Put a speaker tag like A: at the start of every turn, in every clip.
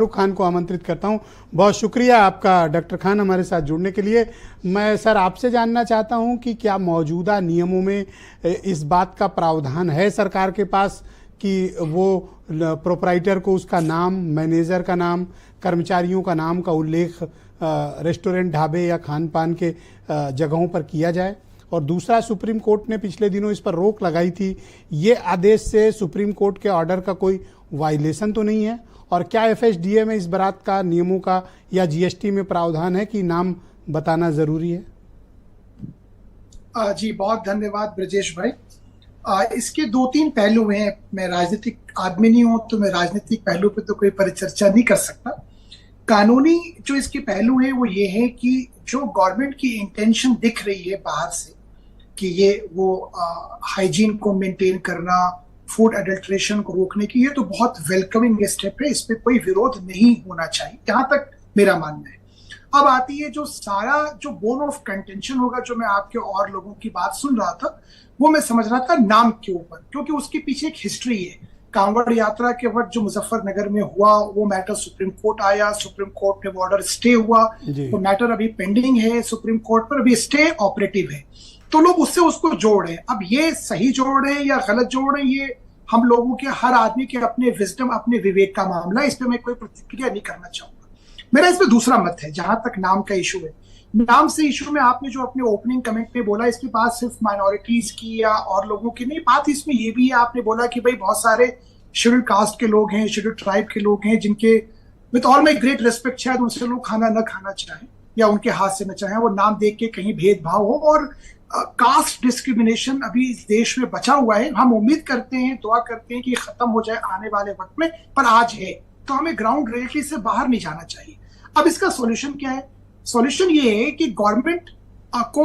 A: शाहरुख खान को आमंत्रित करता हूं। बहुत शुक्रिया आपका डॉक्टर खान हमारे साथ जुड़ने के लिए। मैं सर आपसे जानना चाहता हूं कि क्या मौजूदा नियमों में इस बात का प्रावधान है सरकार के पास कि वो प्रोपराइटर को उसका नाम, मैनेजर का नाम, कर्मचारियों का नाम का उल्लेख रेस्टोरेंट, ढाबे या खान पान के जगहों पर किया जाए। और दूसरा, सुप्रीम कोर्ट ने पिछले दिनों इस पर रोक लगाई थी। ये आदेश से सुप्रीम कोर्ट के ऑर्डर का कोई वायलेशन तो नहीं है? और क्या एफएसडीए में इस बात का नियमों का या जीएसटी में प्रावधान है कि नाम बताना जरूरी है?
B: जी बहुत धन्यवाद ब्रजेश भाई। इसके दो तीन पहलू हैं। मैं राजनीतिक आदमी नहीं हूं तो मैं राजनीतिक पहलू पे तो कोई परिचर्चा नहीं कर सकता। कानूनी जो इसके पहलू हैं वो ये है कि जो गवर्नमेंट की इंटेंशन दिख रही है बाहर से कि ये वो हाइजीन को मेंटेन करना, फूड एडल्ट्रेशन को रोकने की, ये तो बहुत वेलकमिंग स्टेप है। इस पे कोई विरोध नहीं होना चाहिए, जहां तक मेरा मानना है। अब आती है जो सारा जो बोन ऑफ कंटेंशन होगा, जो मैं आपके और लोगों की बात सुन रहा था, वो मैं समझ रहा था नाम के ऊपर, क्योंकि उसके पीछे एक हिस्ट्री है। कांवड़ यात्रा के वक्त जो मुजफ्फरनगर में हुआ वो मैटर सुप्रीम कोर्ट आया, सुप्रीम कोर्ट में वो ऑर्डर स्टे हुआ, वो मैटर अभी पेंडिंग है सुप्रीम कोर्ट पर, अभी स्टे ऑपरेटिव है। तो लोग उससे उसको जोड़ रहे हैं। अब ये सही जोड़ रहे हैं या गलत जोड़ रहे हैं, ये हम लोगों के, हर आदमी के अपने विजडम, अपने विवेक का मामला है। इस पे मैं कोई प्रतिक्रिया नहीं करना चाहूंगा। मेरा इसमें दूसरा मत है जहां तक नाम का इशू है। नाम से इशू में आपने जो अपने ओपनिंग कमेंट में बोला, इसकी बात सिर्फ माइनॉरिटीज की या और लोगों की नहीं, बात इसमें ये भी है, आपने बोला कि भाई बहुत सारे शेड्यूल्ड कास्ट के लोग हैं, शेड्यूल्ड ट्राइब के लोग हैं, जिनके with all my great respect शायद उनसे लोग खाना न खाना चाहें या उनके हाथ से न चाहें, वो नाम देख के कहीं भेदभाव हो। और कास्ट डिस्क्रिमिनेशन अभी इस देश में बचा हुआ है। हम उम्मीद करते हैं, दुआ करते हैं कि खत्म हो जाए आने वाले वक्त में, पर आज है तो हमें ग्राउंड रियलिटी से बाहर नहीं जाना चाहिए। अब इसका सॉल्यूशन क्या है? सॉल्यूशन ये है कि गवर्नमेंट को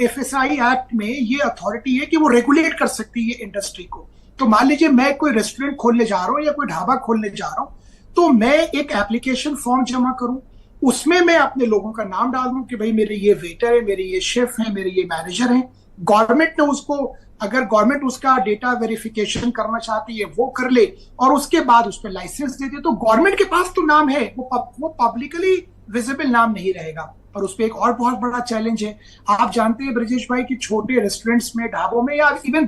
B: एफएसआई एक्ट में ये अथॉरिटी है कि वो रेगुलेट कर सकती है इंडस्ट्री को। तो मान लीजिए मैं कोई रेस्टोरेंट खोलने जा रहा हूं या कोई ढाबा खोलने जा रहा हूं, तो मैं एक एप्लीकेशन फॉर्म जमा करूं, उसमें मैं अपने लोगों का नाम डाल दूं कि भाई मेरे ये वेटर है, मेरे ये शेफ है, मेरे ये मैनेजर हैं। गवर्नमेंट ने उसको, अगर गवर्नमेंट उसका डेटा वेरिफिकेशन करना चाहती है वो कर ले और उसके बाद उस पर लाइसेंस दे दे, तो गवर्नमेंट के पास तो नाम है, वो पब्लिकली विजिबल नाम नहीं रहेगा। और उस पर एक और बहुत बड़ा चैलेंज है। आप जानते हैं ब्रजेश भाई कि छोटे रेस्टोरेंट्स में, ढाबों में, या इवन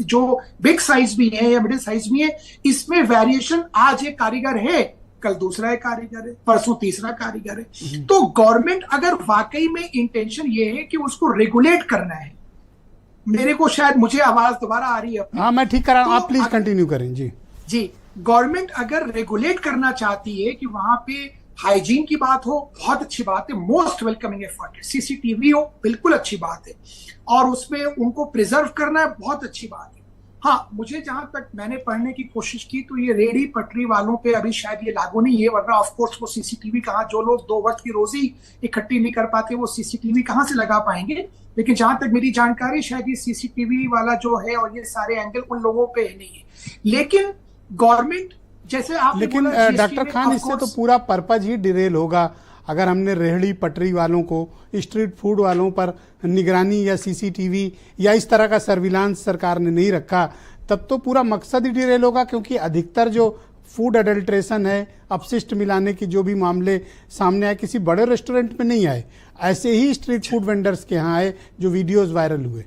B: जो बिग साइज भी है या मिडिल साइज भी है, इसमें वेरिएशन, आज एक कारीगर है, कल दूसरा एक कारीगर है, परसों तीसरा कारीगर है। तो गवर्नमेंट अगर वाकई में इंटेंशन ये है कि उसको रेगुलेट करना है, मेरे को शायद, मुझे आवाज दोबारा आ रही है?
A: हाँ, मैं ठीक कर रहा हूं, आप प्लीज कंटिन्यू करें। जी,
B: गवर्नमेंट अगर रेगुलेट करना चाहती है कि वहां पे हाइजीन की बात हो, बहुत अच्छी बात है, मोस्ट वेलकमिंग एफर्ट है। सीसीटीवी हो, बिल्कुल अच्छी बात है, और उसमें उनको प्रिजर्व करना है, बहुत अच्छी बात है। हाँ, मुझे जहां तक मैंने पढ़ने की कोशिश की तो ये रेहड़ी पटरी वालों पे अभी शायद ये लागू नहीं है, वरना ऑफ कोर्स वो सीसीटीवी कहाँ, जो लोग 2 वक्त की रोजी इकट्ठी नहीं कर पाते वो सीसीटीवी कहाँ से लगा पाएंगे। लेकिन जहां तक मेरी जानकारी, शायद ये सीसीटीवी वाला जो है और ये सारे एंगल उन लोगों पे नहीं है। लेकिन गवर्नमेंट, जैसे आप,
A: लेकिन डॉक्टर खान, इससे तो पूरा पर्पज ही डिरेल होगा। अगर हमने रेहड़ी पटरी वालों को, स्ट्रीट फूड वालों पर निगरानी या सीसीटीवी या इस तरह का सर्विलांस सरकार ने नहीं रखा, तब तो पूरा मकसद ही डिरेल होगा। क्योंकि अधिकतर जो फूड एडल्ट्रेशन है, अपशिष्ट मिलाने के जो भी मामले सामने आए, किसी बड़े रेस्टोरेंट में नहीं आए, ऐसे ही स्ट्रीट फूड वेंडर्स के यहाँ आए जो वीडियोज वायरल हुए।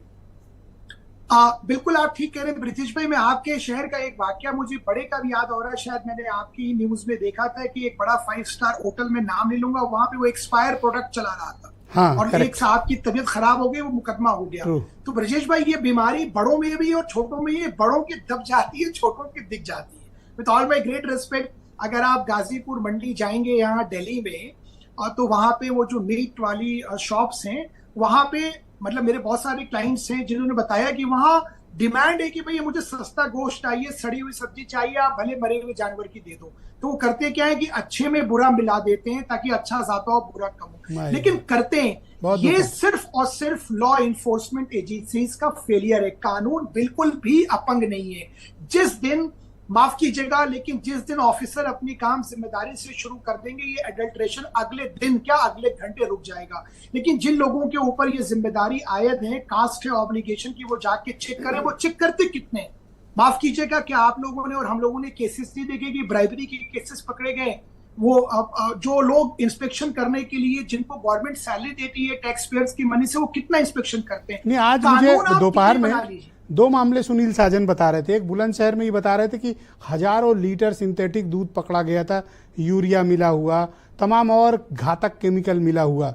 B: बिल्कुल आप ठीक कह रहे हैं ब्रिजेश भाई। मैं आपके शहर का एक वाकया मुझे बड़े का भी याद हो रहा है, शायद मैंने आपकी न्यूज में देखा था कि एक बड़ा 5 स्टार होटल में नाम नहीं लूंगा, वहां पे वो एक्सपायर प्रोडक्ट चला रहा था।
A: हाँ,
B: और एक साहब की तबीयत खराब हो गई, वो मुकदमा हो गया। तो ब्रजेश भाई, ये बीमारी बड़ों में भी और छोटों में, ये बड़ों की दब जाती है, छोटों की दिख जाती है। With all my great respect, अगर आप गाजीपुर मंडी जाएंगे यहाँ दिल्ली में, और तो वहां पे वो जो मीट वाली शॉप्स हैं, वहां पे मतलब मेरे बहुत सारे क्लाइंट्स हैं जिन्होंने बताया कि वहां डिमांड है कि भाई मुझे सस्ता गोश्त चाहिए, सड़ी हुई सब्जी चाहिए, आप भले मरे हुए जानवर की दे दो। तो वो करते क्या है कि अच्छे में बुरा मिला देते हैं ताकि अच्छा ज्यादा हो, बुरा कम हो। लेकिन करते हैं ये सिर्फ और सिर्फ लॉ इन्फोर्समेंट एजेंसीज का फेलियर है। कानून बिल्कुल भी अपंग नहीं है। जिस दिन, माफ कीजिएगा, लेकिन जिस दिन ऑफिसर अपनी काम जिम्मेदारी से शुरू कर देंगे, ये एडल्ट्रेशन अगले दिन क्या, अगले घंटे रुक जाएगा। लेकिन जिन लोगों के ऊपर ये जिम्मेदारी आयद है, कास्ट है, ऑब्लिगेशन की, वो जाके चेक करें। वो चेक करते कितने, माफ कीजिएगा, क्या आप लोगों ने और हम लोगों ने केसेस नहीं देखे कि ब्राइबरी के केसेस पकड़े गए? वो जो लोग इंस्पेक्शन करने के लिए जिनको गवर्नमेंट सैलरी देती है टैक्स पेयर्स की मनी से, वो कितना इंस्पेक्शन करते हैं?
A: नहीं, आज मुझे दोपहर में दो मामले सुनील साजन बता रहे थे। एक बुलंदशहर में ये बता रहे थे कि हजारों लीटर सिंथेटिक दूध पकड़ा गया था, यूरिया मिला हुआ, तमाम और घातक केमिकल मिला हुआ।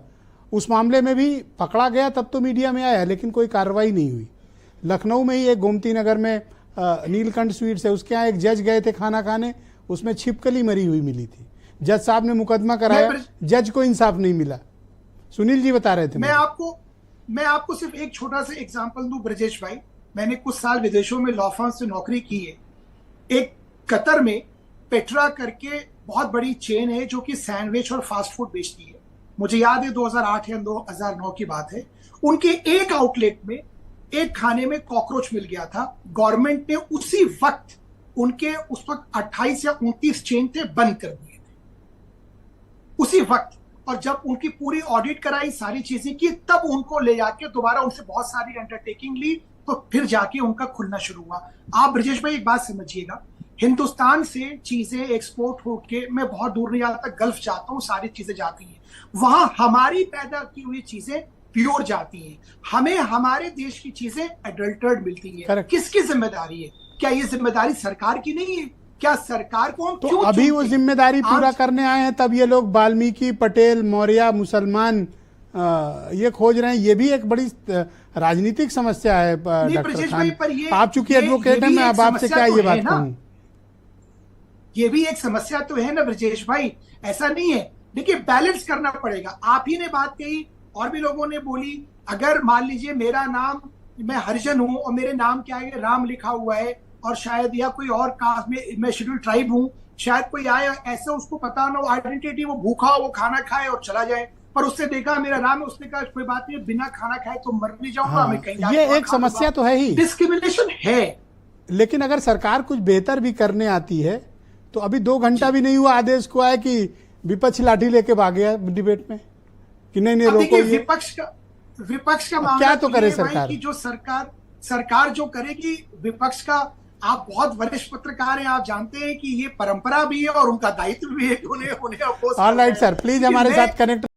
A: उस मामले में भी पकड़ा गया, तब तो मीडिया में आया, लेकिन कोई कार्रवाई नहीं हुई। लखनऊ में ही एक गोमती नगर में नीलकंठ स्वीट्स है, उसके यहाँ एक जज गए थे खाना खाने, उसमें छिपकली मरी हुई मिली थी। जज साहब ने मुकदमा कराया, जज को इंसाफ नहीं मिला। सुनील जी बता रहे थे।
B: मैं आपको सिर्फ एक छोटा सा एग्जांपल दूं ब्रजेश भाई। मैंने कुछ साल विदेशों में लॉ फर्म से नौकरी की है। एक कतर में पेट्रा करके बहुत बड़ी चेन है जो कि सैंडविच और फास्ट फूड बेचती है। मुझे याद है 2008 या 2009 की बात है। उनके एक आउटलेट में एक खाने में कॉकरोच मिल गया था। गवर्नमेंट ने उसी वक्त उनके उस वक्त 28 या 29 चेन थे, बंद कर दिए थे उसी वक्त। और जब उनकी पूरी ऑडिट कराई, सारी चीजें की, तब उनको ले जाके दोबारा उनसे बहुत सारी अंडरटेकिंग ली, तो फिर जाके उनका खुलना शुरू हुआ। आप ब्रजेश भाई एक बात समझिएगा, हिंदुस्तान से चीजें एक्सपोर्ट होके, मैं बहुत दूर नहीं जाता, गल्फ जाता हूँ, सारी चीजें जाती हैं वहां। हमारी पैदा की हुई चीजें प्योर जाती हैं, हमें हमारे देश की चीजें एडल्टर्ड मिलती है। किसकी जिम्मेदारी है? क्या ये जिम्मेदारी सरकार की नहीं है? क्या सरकार को हम
A: तो क्यों अभी वो जिम्मेदारी पूरा करने आए हैं, तब ये लोग वाल्मीकि, पटेल, मौर्य, मुसलमान ये खोज रहे हैं। ये भी एक बड़ी राजनीतिक समस्या है डॉक्टर खान। आप चूंकि एडवोकेट हैं, मैं अब आपसे क्या ये बात कहूं,
B: ये भी एक समस्या तो है ना ब्रजेश भाई, ऐसा नहीं है। देखिए, बैलेंस करना पड़ेगा। आप ही ने बात कही और भी लोगों ने बोली, अगर मान लीजिए मेरा नाम, मैं हरिजन हूं और मेरे नाम क्या है, राम लिखा हुआ है, और शायद या कोई और कास्ट में, मैं शेड्यूल ट्राइब हूं, शायद कोई आया ऐसा, उसको पता ना हो आइडेंटिटी, वो भूखा हो, वो खाना खाए और चला जाए, पर उससे देखा मेरा नाम है, उसने कहा कोई बात नहीं, बिना खाना खाए तो मर नहीं जाऊंगा।
A: हाँ,
B: मैं कहीं
A: ये एक समस्या तो है ही,
B: डिस्क्रिमिनेशन है।
A: लेकिन अगर सरकार कुछ बेहतर भी करने आती है तो अभी 2 घंटा भी नहीं हुआ आदेश को आया कि विपक्ष लाठी लेके भाग गया डिबेट में कि नहीं रोको।
B: विपक्ष का मामला
A: क्या तो करे सरकार,
B: कि जो सरकार जो करेगी, विपक्ष का, आप बहुत वरिष्ठ पत्रकार हैं, आप जानते हैं कि ये परंपरा भी है और उनका दायित्व भी है कि उन्हें
A: ऑलराइट सर, प्लीज हमारे साथ कनेक्ट